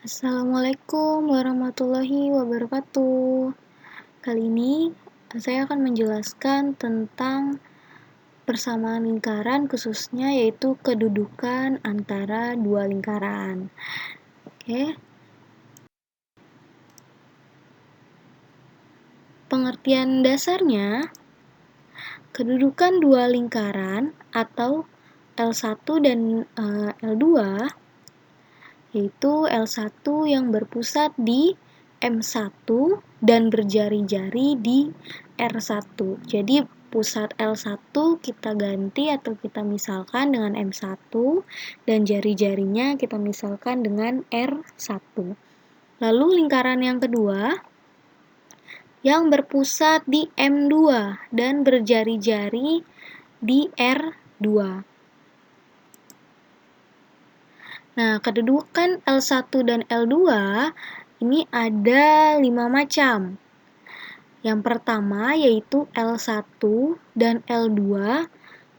Assalamualaikum warahmatullahi wabarakatuh. Kali ini saya akan menjelaskan tentang persamaan lingkaran, khususnya yaitu kedudukan antara dua lingkaran. Oke. Pengertian dasarnya, kedudukan dua lingkaran atau L1 dan L2 yaitu L1 yang berpusat di M1 dan berjari-jari di R1. Jadi pusat L1 kita ganti atau kita misalkan dengan M1 dan jari-jarinya kita misalkan dengan R1. Lalu lingkaran yang kedua yang berpusat di M2 dan berjari-jari di R2. Nah, kedudukan L1 dan L2 ini ada 5 macam. Yang pertama yaitu L1 dan L2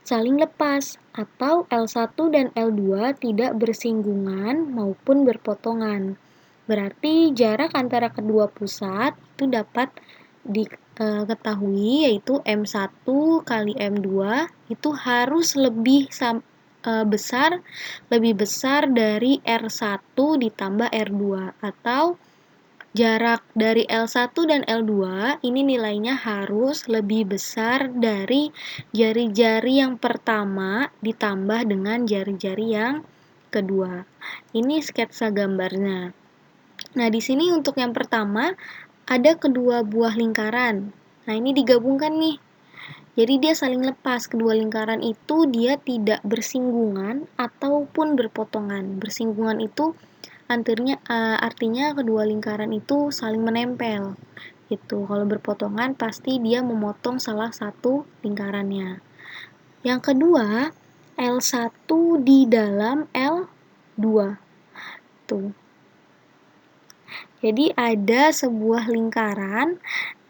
saling lepas atau L1 dan L2 tidak bersinggungan maupun berpotongan. Berarti jarak antara kedua pusat itu dapat diketahui yaitu M1 kali M2 itu harus lebih besar dari R1 ditambah R2 atau jarak dari L1 dan L2 ini nilainya harus lebih besar dari jari-jari yang pertama ditambah dengan jari-jari yang kedua. Ini sketsa gambarnya. Nah, di sini untuk yang pertama ada kedua buah lingkaran. Nah, ini digabungkan nih. Jadi dia saling lepas, kedua lingkaran itu dia tidak bersinggungan ataupun berpotongan. Bersinggungan itu artinya kedua lingkaran itu saling menempel. Gitu. Kalau berpotongan pasti dia memotong salah satu lingkarannya. Yang kedua, L1 di dalam L2. Tuh. Jadi ada sebuah lingkaran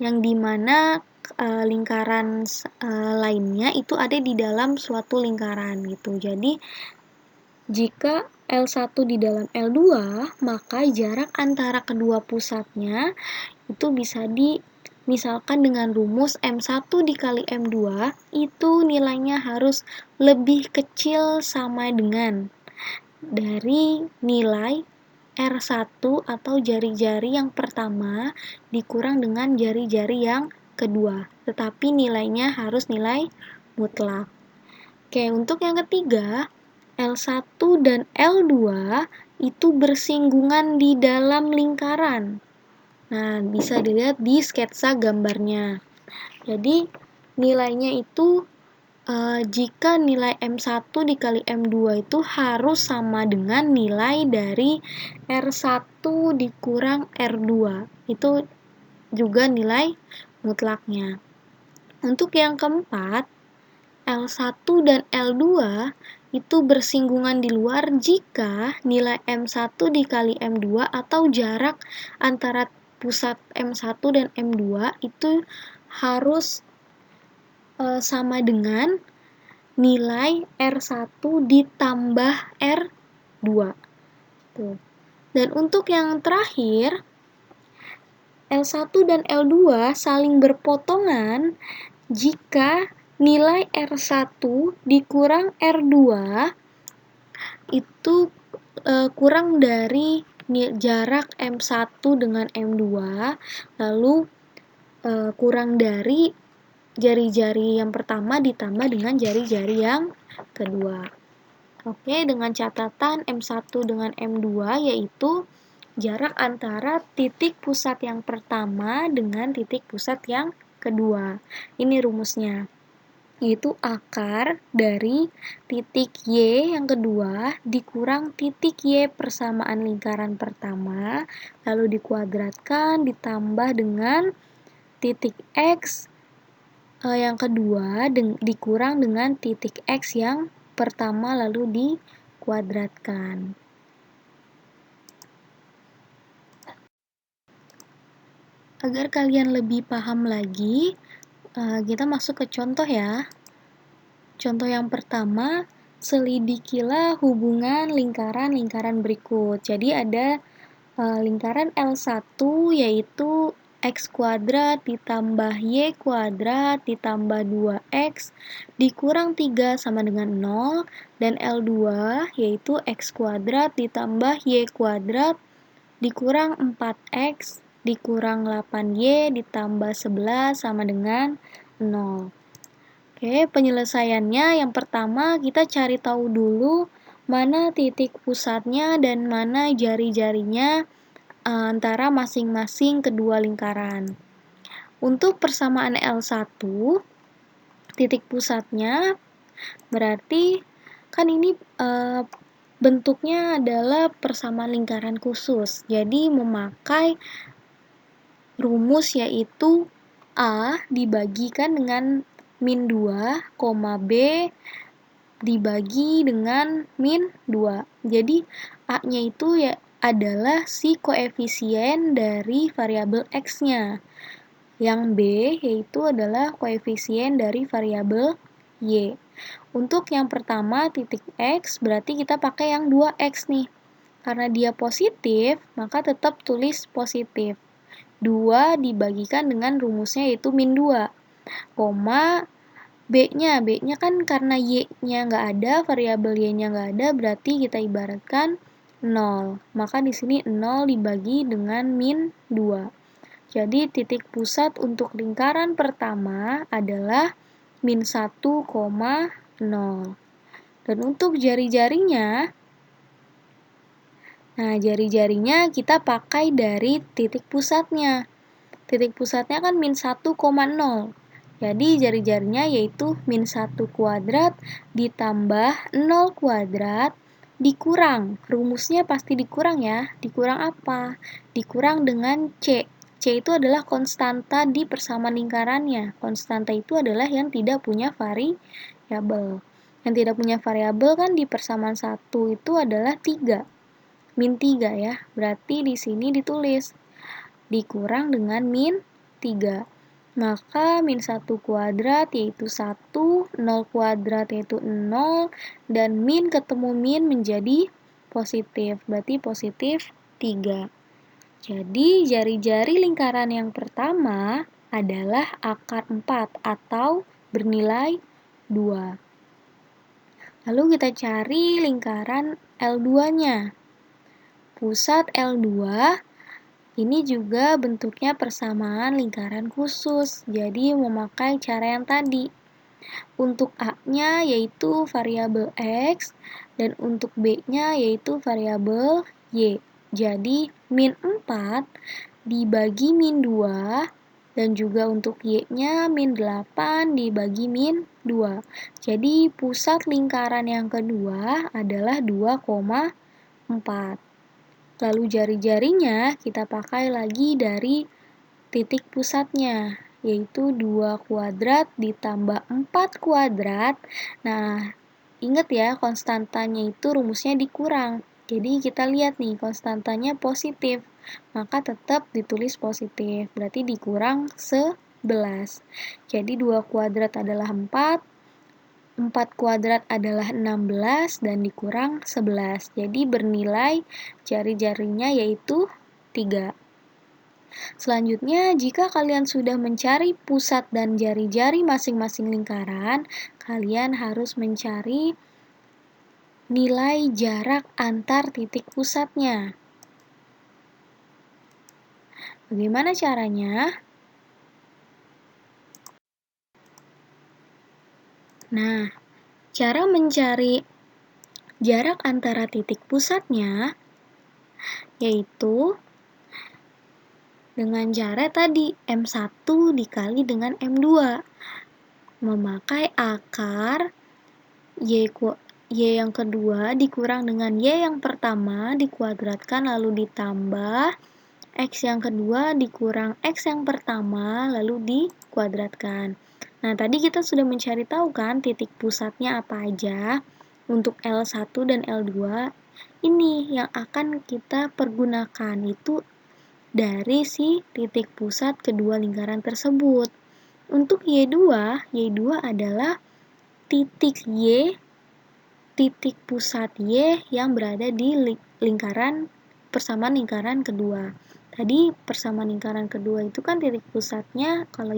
yang dimana lingkaran lainnya itu ada di dalam suatu lingkaran gitu. Jadi jika L1 di dalam L2, maka jarak antara kedua pusatnya itu bisa misalkan dengan rumus M1 dikali M2 itu nilainya harus lebih kecil sama dengan dari nilai R1 atau jari-jari yang pertama dikurang dengan jari-jari yang kedua, tetapi nilainya harus nilai mutlak. Oke, untuk yang ketiga, L1 dan L2 itu bersinggungan di dalam lingkaran. Nah, bisa dilihat di sketsa gambarnya. Jadi, nilainya itu jika nilai M1 dikali M2 itu harus sama dengan nilai dari R1 dikurang R2. Itu juga nilai mutlaknya. Untuk yang keempat, L1 dan L2 itu bersinggungan di luar jika nilai M1 dikali M2 atau jarak antara pusat M1 dan M2 itu harus sama dengan nilai R1 ditambah R2. Tuh. Dan untuk yang terakhir, L1 dan L2 saling berpotongan jika nilai R1 dikurang R2 itu kurang dari jarak M1 dengan M2, lalu kurang dari jari-jari yang pertama ditambah dengan jari-jari yang kedua. Oke, dengan catatan M1 dengan M2 yaitu jarak antara titik pusat yang pertama dengan titik pusat yang kedua. Ini rumusnya. Yaitu akar dari titik Y yang kedua dikurang titik Y persamaan lingkaran pertama, lalu dikuadratkan ditambah dengan titik X yang kedua dikurang dengan titik X yang pertama lalu dikuadratkan. Agar kalian lebih paham lagi, kita masuk ke contoh ya. Contoh yang pertama, selidikilah hubungan lingkaran-lingkaran berikut. Jadi ada lingkaran L1 yaitu X kuadrat ditambah Y kuadrat ditambah 2X dikurang 3 sama dengan 0, dan L2 yaitu X kuadrat ditambah Y kuadrat dikurang 4X dikurang 8Y ditambah 11 sama dengan 0. Oke, penyelesaiannya yang pertama kita cari tahu dulu mana titik pusatnya dan mana jari-jarinya antara masing-masing kedua lingkaran. Untuk persamaan L1, titik pusatnya berarti kan ini bentuknya adalah persamaan lingkaran khusus. Jadi memakai rumus yaitu A dibagikan dengan min 2, B dibagi dengan min 2. Jadi A-nya itu ya adalah si koefisien dari variabel X-nya. Yang B yaitu adalah koefisien dari variabel Y. Untuk yang pertama titik X berarti kita pakai yang 2X nih. Karena dia positif, maka tetap tulis positif. 2 dibagikan dengan rumusnya yaitu min 2, koma B-nya kan karena Y-nya nggak ada, variabel Y-nya nggak ada, berarti kita ibaratkan 0. Maka di sini 0 dibagi dengan min 2. Jadi titik pusat untuk lingkaran pertama adalah min 1,0. Dan untuk jari-jarinya, nah jari-jarinya kita pakai dari titik pusatnya. Titik pusatnya kan min 1,0. Jadi jari-jarinya yaitu min 1 kuadrat ditambah 0 kuadrat dikurang. Rumusnya pasti dikurang ya. Dikurang apa? Dikurang dengan C. C itu adalah konstanta di persamaan lingkarannya. Konstanta itu adalah yang tidak punya variabel. Yang tidak punya variabel kan di persamaan 1 itu adalah 3. Min 3 ya. Berarti di sini ditulis dikurang dengan min 3. Maka min 1 kuadrat yaitu 1, 0 kuadrat yaitu 0, dan min ketemu min menjadi positif. Berarti positif 3. Jadi jari-jari lingkaran yang pertama adalah akar 4 atau bernilai 2. Lalu kita cari lingkaran L2-nya. Pusat L2 ini juga bentuknya persamaan lingkaran khusus, jadi memakai cara yang tadi. Untuk A-nya yaitu variabel X, dan untuk B-nya yaitu variabel Y. Jadi min 4 dibagi min 2, dan juga untuk Y-nya min 8 dibagi min 2. Jadi pusat lingkaran yang kedua adalah 2,4. Lalu jari-jarinya kita pakai lagi dari titik pusatnya, yaitu 2 kuadrat ditambah 4 kuadrat. Nah, ingat ya, konstantanya itu rumusnya dikurang. Jadi kita lihat nih, konstantanya positif, maka tetap ditulis positif, berarti dikurang 11. Jadi 2 kuadrat adalah 4, 4 kuadrat adalah 16 dan dikurang 11. Jadi bernilai jari-jarinya yaitu 3. Selanjutnya, jika kalian sudah mencari pusat dan jari-jari masing-masing lingkaran, kalian harus mencari nilai jarak antar titik pusatnya. Bagaimana caranya? Nah, cara mencari jarak antara titik pusatnya yaitu dengan cara tadi M1 dikali dengan M2. Memakai akar Y yang kedua dikurang dengan Y yang pertama dikuadratkan lalu ditambah X yang kedua dikurang X yang pertama lalu dikuadratkan. Nah, tadi kita sudah mencari tahu kan titik pusatnya apa aja. Untuk L1 dan L2 ini yang akan kita pergunakan itu dari si titik pusat kedua lingkaran tersebut. Untuk Y2 adalah titik Y, titik pusat Y yang berada di lingkaran persamaan lingkaran kedua. Tadi persamaan lingkaran kedua itu kan titik pusatnya, kalau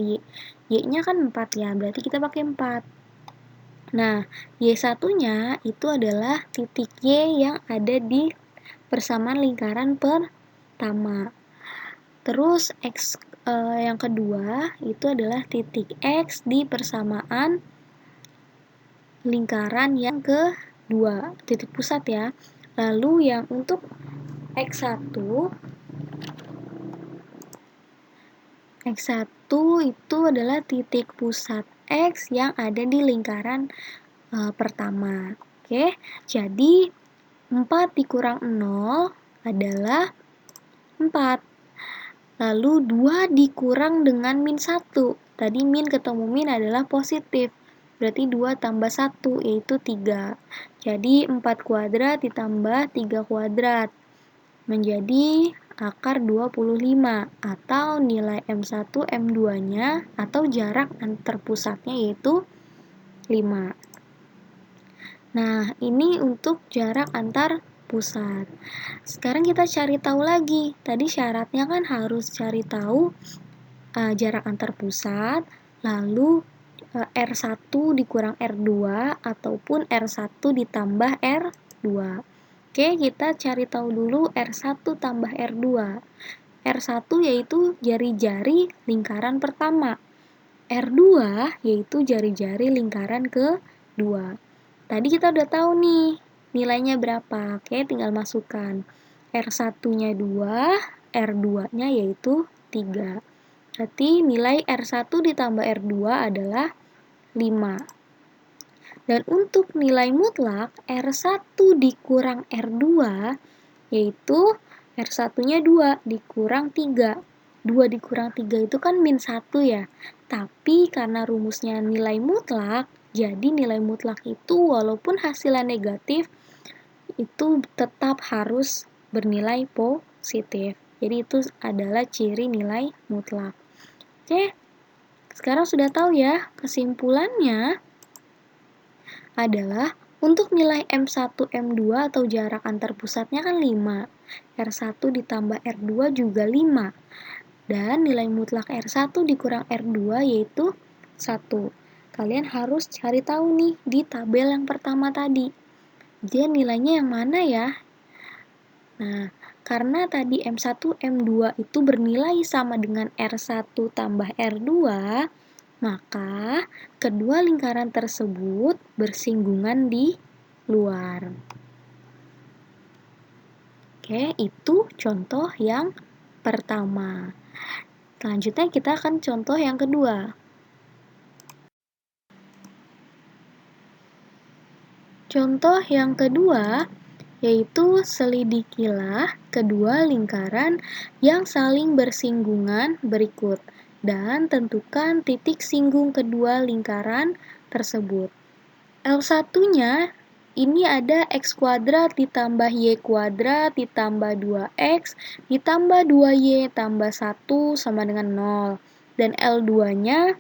Y-nya kan 4 ya, berarti kita pakai 4. Nah, Y1-nya itu adalah titik Y yang ada di persamaan lingkaran pertama. Terus yang kedua itu adalah titik X di persamaan lingkaran yang kedua, titik pusat ya. Lalu yang untuk X1 itu adalah titik pusat X yang ada di lingkaran pertama. Oke, jadi 4 dikurang 0 adalah 4. Lalu 2 dikurang dengan min 1. Tadi min ketemu min adalah positif. Berarti 2 tambah 1 yaitu 3. Jadi 4 kuadrat ditambah 3 kuadrat menjadi akar 25 atau nilai M1 M2-nya atau jarak antar pusatnya yaitu 5. Nah, ini untuk jarak antar pusat. Sekarang kita cari tahu lagi. Tadi syaratnya kan harus cari tahu jarak antar pusat, lalu R1 dikurang R2 ataupun R1 ditambah R2. Oke, kita cari tahu dulu R1 tambah R2. R1 yaitu jari-jari lingkaran pertama. R2 yaitu jari-jari lingkaran kedua. Tadi kita udah tahu nih nilainya berapa. Oke, tinggal masukkan. R1-nya 2, R2-nya yaitu 3. Berarti nilai R1 ditambah R2 adalah 5. Dan untuk nilai mutlak R1 dikurang R2 yaitu R1-nya 2 dikurang 3. 2 dikurang 3 itu kan min 1 ya. Tapi karena rumusnya nilai mutlak, jadi nilai mutlak itu walaupun hasilnya negatif, itu tetap harus bernilai positif. Jadi itu adalah ciri nilai mutlak. Oke, sekarang sudah tahu ya, kesimpulannya adalah untuk nilai M1, M2 atau jarak antar pusatnya kan 5. R1 ditambah R2 juga 5. Dan nilai mutlak R1 dikurang R2 yaitu 1. Kalian harus cari tahu nih di tabel yang pertama tadi. Dia nilainya yang mana ya? Nah, karena tadi M1, M2 itu bernilai sama dengan R1 tambah R2, maka kedua lingkaran tersebut bersinggungan di luar. Oke, itu contoh yang pertama. Selanjutnya kita akan contoh yang kedua. Contoh yang kedua yaitu selidikilah kedua lingkaran yang saling bersinggungan berikut dan tentukan titik singgung kedua lingkaran tersebut. L1-nya ini ada X kuadrat ditambah Y kuadrat ditambah 2X ditambah 2Y tambah 1 sama dengan 0. Dan L2-nya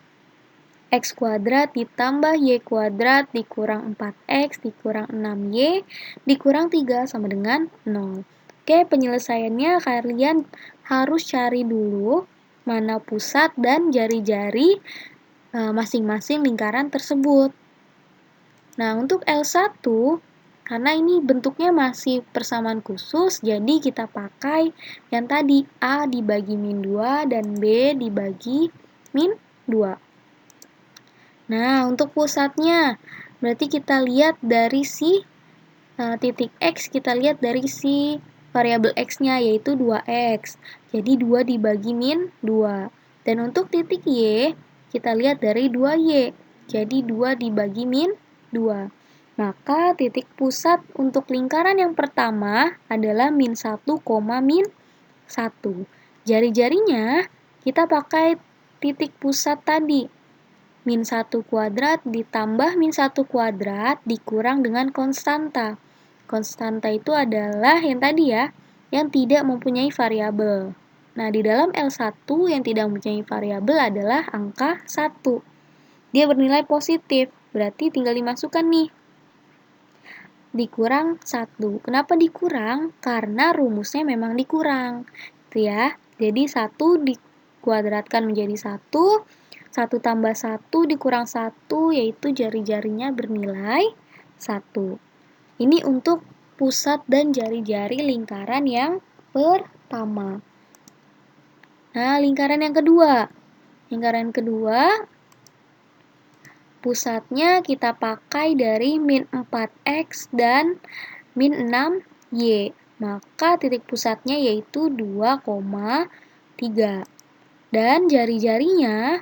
X kuadrat ditambah Y kuadrat dikurang 4X dikurang 6Y dikurang 3 sama dengan 0. Oke, penyelesaiannya kalian harus cari dulu mana pusat dan jari-jari masing-masing lingkaran tersebut. Nah, untuk L1, karena ini bentuknya masih persamaan khusus, jadi kita pakai yang tadi A dibagi min 2 dan B dibagi min 2. Nah, untuk pusatnya, berarti kita lihat dari si titik X, kita lihat dari si variabel X-nya, yaitu 2X. Jadi 2 dibagi min 2. Dan untuk titik Y, kita lihat dari 2Y. Jadi 2 dibagi min 2. Maka titik pusat untuk lingkaran yang pertama adalah min 1, min 1. Jari-jarinya kita pakai titik pusat tadi. Min 1 kuadrat ditambah min 1 kuadrat dikurang dengan konstanta. Konstanta itu adalah yang tadi ya, yang tidak mempunyai variabel. Nah, di dalam L1 yang tidak mempunyai variabel adalah angka 1. Dia bernilai positif, berarti tinggal dimasukkan nih. dikurang 1. Kenapa dikurang? Karena rumusnya memang dikurang. Itu ya. Jadi 1 dikuadratkan menjadi 1. 1 tambah 1 dikurang 1, yaitu jari-jarinya bernilai 1. Ini untuk pusat dan jari-jari lingkaran yang pertama. Nah, lingkaran yang kedua. Lingkaran kedua, pusatnya kita pakai dari min 4x dan min 6y. Maka titik pusatnya yaitu 2,3. Dan jari-jarinya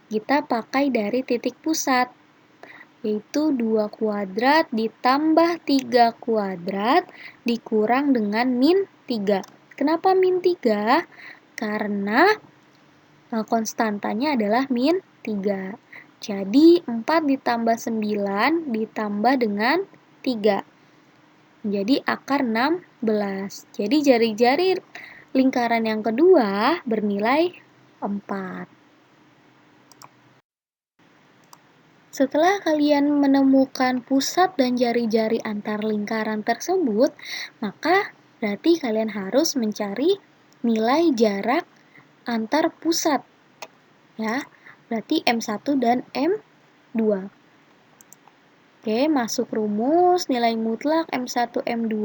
kita pakai dari titik pusat, yaitu 2 kuadrat ditambah 3 kuadrat dikurang dengan min 3. Kenapa min 3? Karena konstantanya adalah min 3. Jadi 4 ditambah 9 ditambah dengan 3. Menjadi akar 16. Jadi jari-jari lingkaran yang kedua bernilai 4. Setelah kalian menemukan pusat dan jari-jari antar lingkaran tersebut, maka berarti kalian harus mencari nilai jarak antar pusat. Ya, berarti M1 dan M2. Oke, masuk rumus nilai mutlak M1 M2.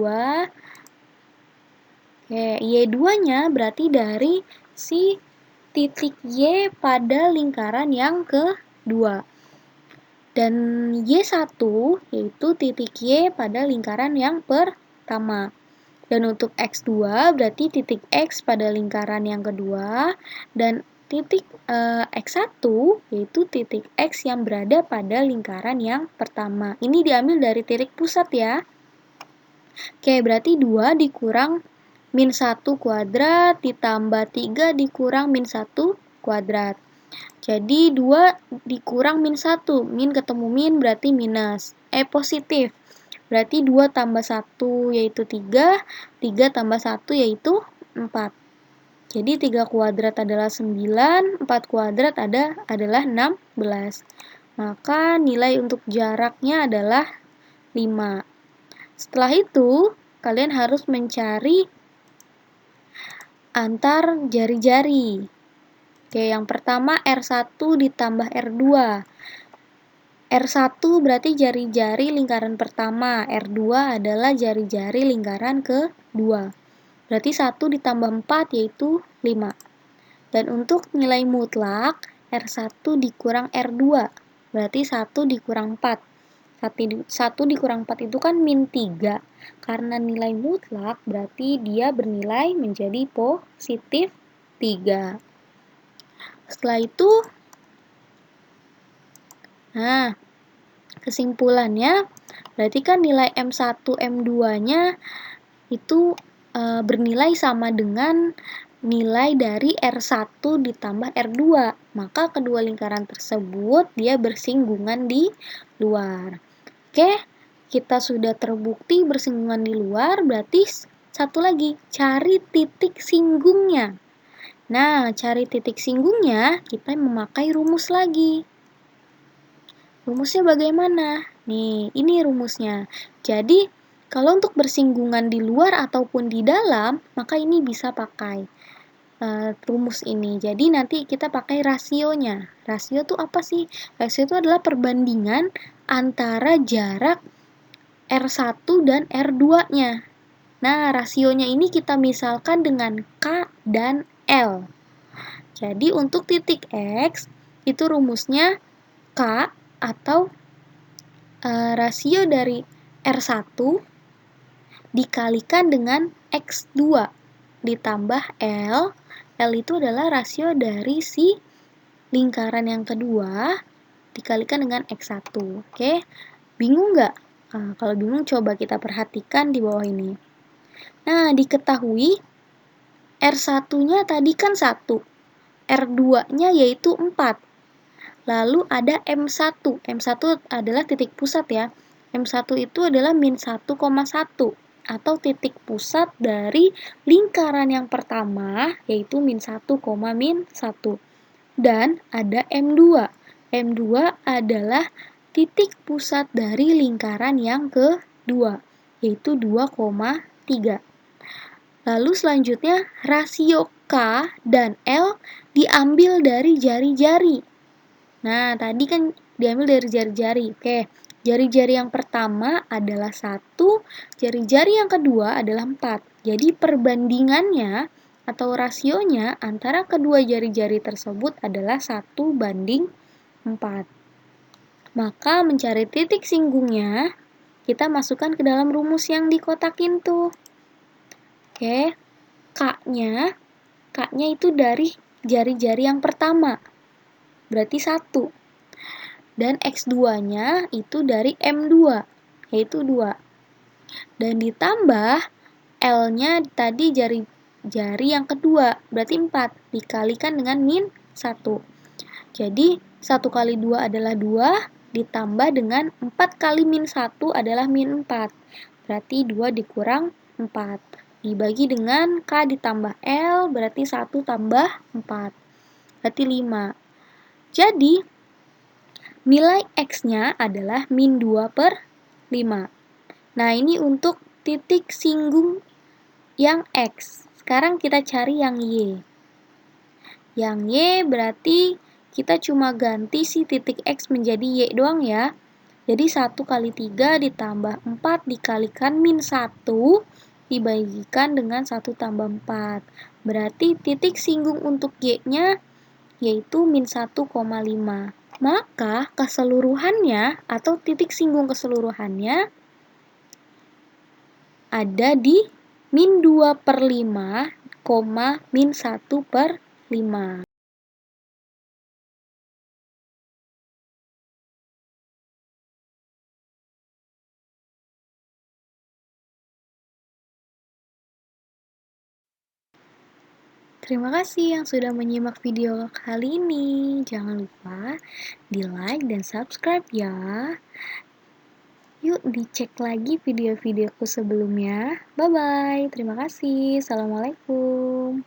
Oke, Y2-nya berarti dari si titik Y pada lingkaran yang kedua. Dan Y1 yaitu titik Y pada lingkaran yang pertama. Dan untuk X2 berarti titik X pada lingkaran yang kedua. Dan titik X1 yaitu titik X yang berada pada lingkaran yang pertama. Ini diambil dari titik pusat ya. Oke, berarti 2 dikurang min 1 kuadrat ditambah 3 dikurang min 1 kuadrat. Jadi 2 dikurang min 1. Min ketemu min berarti minus. Positif. Berarti 2 tambah 1 yaitu 3. 3 tambah 1 yaitu 4. Jadi 3 kuadrat adalah 9. 4 kuadrat adalah 16. Maka nilai untuk jaraknya adalah 5. Setelah itu, kalian harus mencari antar jari-jari. Oke, yang pertama R1 ditambah R2. R1 berarti jari-jari lingkaran pertama, R2 adalah jari-jari lingkaran kedua. Berarti 1 ditambah 4 yaitu 5. Dan untuk nilai mutlak, R1 dikurang R2. Berarti 1 dikurang 4. 1 dikurang 4 itu kan min 3. Karena nilai mutlak berarti dia bernilai menjadi positif 3. Setelah itu, nah, kesimpulannya berarti kan nilai M1, M2-nya itu bernilai sama dengan nilai dari R1 ditambah R2. Maka kedua lingkaran tersebut dia bersinggungan di luar. Oke, kita sudah terbukti bersinggungan di luar, berarti satu lagi, cari titik singgungnya. Nah, cari titik singgungnya, kita memakai rumus lagi. Rumusnya bagaimana? Nih, ini rumusnya. Jadi, kalau untuk bersinggungan di luar ataupun di dalam, maka ini bisa pakai rumus ini. Jadi, nanti kita pakai rasionya. Rasio itu apa sih? Rasio itu adalah perbandingan antara jarak R1 dan R2-nya. Nah, rasionya ini kita misalkan dengan K dan L. Jadi, untuk titik X, itu rumusnya K atau rasio dari R1 dikalikan dengan X2 ditambah L. L itu adalah rasio dari si lingkaran yang kedua dikalikan dengan X1. Oke, bingung nggak? Kalau bingung coba kita perhatikan di bawah ini. Nah, diketahui R1-nya tadi kan 1. R2-nya yaitu 4. Lalu ada M1. M1 adalah titik pusat ya. M1 itu adalah min 1,1 atau titik pusat dari lingkaran yang pertama yaitu min 1, min 1. Dan ada M2. M2 adalah titik pusat dari lingkaran yang kedua. 2, yaitu 2,3. Lalu selanjutnya, rasio K dan L diambil dari jari-jari. Nah, tadi kan diambil dari jari-jari. Oke, jari-jari yang pertama adalah 1, jari-jari yang kedua adalah 4. Jadi perbandingannya atau rasionya antara kedua jari-jari tersebut adalah 1:4. Maka mencari titik singgungnya, kita masukkan ke dalam rumus yang dikotakin tuh. Oke, K-nya itu dari jari-jari yang pertama, berarti 1. Dan X2-nya itu dari M2, yaitu 2. Dan ditambah L-nya tadi jari yang kedua, berarti 4, dikalikan dengan min 1. Jadi, 1 kali 2 adalah 2, ditambah dengan 4 kali min 1 adalah min 4. Berarti 2 dikurang 4. Dibagi dengan K ditambah L, berarti 1 tambah 4. Berarti 5. Jadi, nilai X-nya adalah min 2/5. Nah, ini untuk titik singgung yang X. Sekarang kita cari yang Y. Yang Y berarti kita cuma ganti si titik X menjadi Y doang ya. Jadi 1 kali 3 ditambah 4 dikalikan min 1 dibagikan dengan 1 tambah 4. Berarti titik singgung untuk Y-nya yaitu min 1,5. Maka keseluruhannya atau titik singgung keseluruhannya ada di min 2/5, min 1/5. Terima kasih yang sudah menyimak video kali ini. Jangan lupa di like dan subscribe ya. Yuk dicek lagi video-videoku sebelumnya. Bye-bye. Terima kasih. Assalamualaikum.